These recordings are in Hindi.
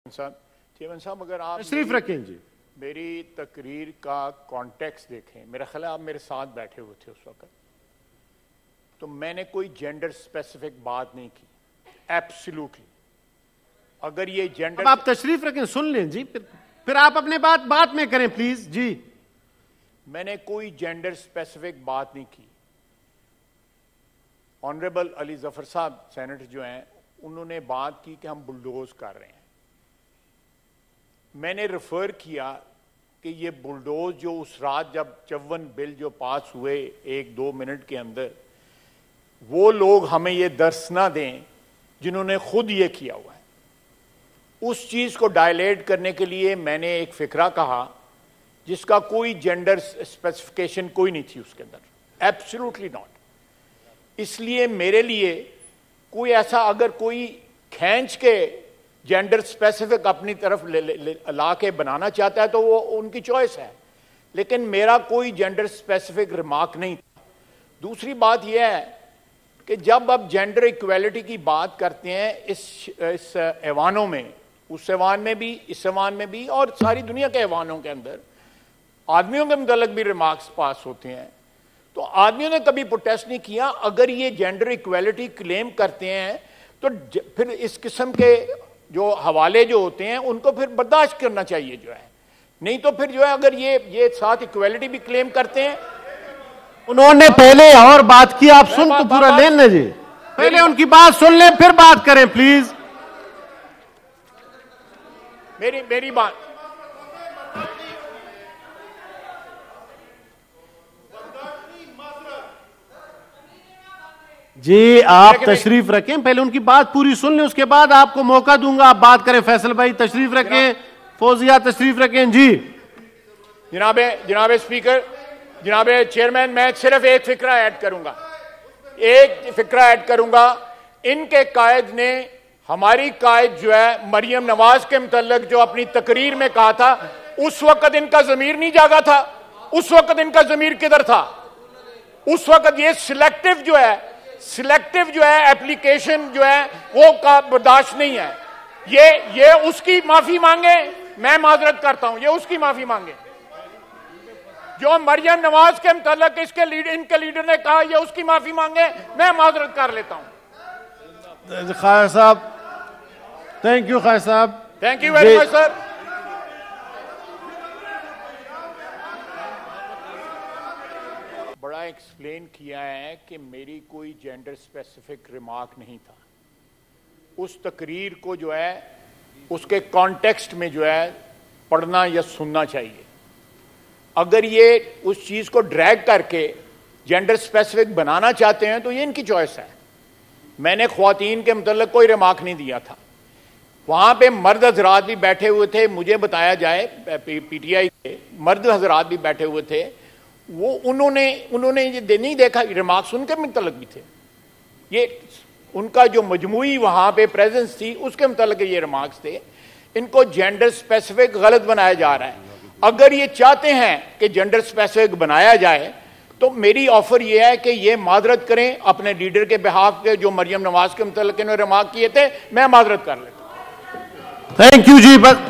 चेयरमैन साहब, अगर आप तशरीफ रखें जी। मेरी तकरीर का कॉन्टेक्स्ट देखें, मेरा ख्याल है आप मेरे साथ बैठे हुए थे उस वक्त, तो मैंने कोई जेंडर स्पेसिफिक बात नहीं की, एब्सोल्युटली। अगर ये जेंडर, आप तशरीफ रखें, सुन लें जी, फिर आप अपने बात बाद में करें प्लीज जी। मैंने कोई जेंडर स्पेसिफिक बात नहीं की। ऑनरेबल अली जफर साहब सेनेटर जो हैं, उन्होंने बात की कि हम बुलडोज कर रहे हैं। मैंने रेफर किया कि ये बुलडोज जो उस रात जब 54 बिल जो पास हुए 1-2 मिनट के अंदर, वो लोग हमें ये दर्श ना दें जिन्होंने खुद ये किया हुआ है। उस चीज को डायलेट करने के लिए मैंने एक फिक्रा कहा जिसका कोई जेंडर स्पेसिफिकेशन कोई नहीं थी उसके अंदर, एब्सोल्युटली नॉट। इसलिए मेरे लिए कोई ऐसा अगर कोई खींच के जेंडर स्पेसिफिक अपनी तरफ ला के बनाना चाहता है तो वो उनकी चॉइस है, लेकिन मेरा कोई जेंडर स्पेसिफिक रिमार्क नहीं था। दूसरी बात यह है कि जब आप जेंडर इक्वालिटी की बात करते हैं इस ऐवानों में, उस ऐवान में भी, इस ऐवान में भी और सारी दुनिया के ऐवानों के अंदर आदमियों के मुताल्लिक भी रिमार्क्स पास होते हैं, तो आदमियों ने कभी प्रोटेस्ट नहीं किया। अगर ये जेंडर इक्वालिटी क्लेम करते हैं तो फिर इस किस्म के जो हवाले जो होते हैं उनको फिर बर्दाश्त करना चाहिए जो है, नहीं तो फिर जो है अगर ये साथ इक्वालिटी भी क्लेम करते हैं। उन्होंने पहले और बात की, आप सुन तो पूरा लेने जी, पहले उनकी बात सुन लें फिर बात करें प्लीज। मेरी बात जी, आप तशरीफ रखें, पहले उनकी बात पूरी सुन लें, उसके बाद आपको मौका दूंगा आप बात करें। फैसल भाई तशरीफ रखें, फौजिया तशरीफ रखें जी। जनाबे स्पीकर, जनाबे चेयरमैन, मैं सिर्फ एक फिक्रा ऐड करूंगा। इनके कायद ने हमारी कायद जो है मरियम नवाज के मुतल्लिक जो अपनी तकरीर में कहा था, उस वक्त इनका जमीर नहीं जागा था। उस वक्त इनका जमीर किधर था? उस वक्त ये सिलेक्टिव जो है एप्लीकेशन जो है वो का बर्दाश्त नहीं है। ये उसकी माफी मांगे, मैं माजरत करता हूं, ये उसकी माफी मांगे। जो मरियम नवाज के मुतल्लिक इनके लीडर ने कहा, ये उसकी माफी मांगे, मैं माजरत कर लेता हूं। खायर साहब, थैंक यू खायर साहब, thank you very much sir. बड़ा एक्सप्लेन किया है कि मेरी कोई जेंडर स्पेसिफिक रिमार्क नहीं था। उस तकरीर को जो है उसके कॉन्टेक्स्ट में जो है पढ़ना या सुनना चाहिए। अगर ये उस चीज को ड्रैग करके जेंडर स्पेसिफिक बनाना चाहते हैं तो ये इनकी चॉइस है। मैंने ख्वातीन के मुतल्लिक कोई रिमार्क नहीं दिया था। वहां पे मर्द हजरात भी बैठे हुए थे, मुझे बताया जाए पीटीआई के मर्द हजरात भी बैठे हुए थे, वो उन्होंने ये नहीं देखा, रिमार्क्स उनके मुतल्लिक भी थे। ये उनका जो मजमूई वहां पे प्रेजेंस थी उसके मुतल्लिक ये रिमार्क्स थे। इनको जेंडर स्पेसिफिक गलत बनाया जा रहा है। अगर ये चाहते हैं कि जेंडर स्पेसिफिक बनाया जाए तो मेरी ऑफर ये है कि ये माजरत करें अपने लीडर के बिहाफ के, जो मरियम नवाज के मुतल्लिक इन्होंने रिमार्क किए थे, मैं माजरत कर लेता हूं। थैंक यू जी। बस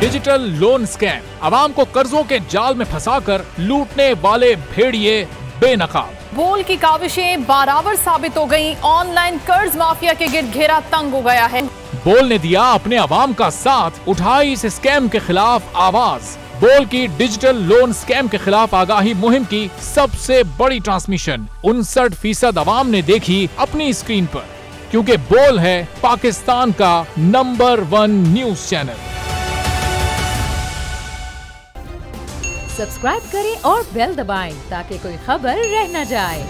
डिजिटल लोन स्कैम, आवाम को कर्जों के जाल में फंसाकर लूटने वाले भेड़िए बेनकाब। बोल की काविशें बाराबर साबित हो गईं। ऑनलाइन कर्ज माफिया के गिर्द घेरा तंग हो गया है। बोल ने दिया अपने आवाम का साथ, उठाई इस स्कैम के खिलाफ आवाज। बोल की डिजिटल लोन स्कैम के खिलाफ आगाही मुहिम की सबसे बड़ी ट्रांसमिशन 59% आवाम ने देखी अपनी स्क्रीन पर, क्योंकि बोल है पाकिस्तान का नंबर 1 न्यूज चैनल। सब्सक्राइब करें और बेल दबाएं ताकि कोई खबर रह न जाए।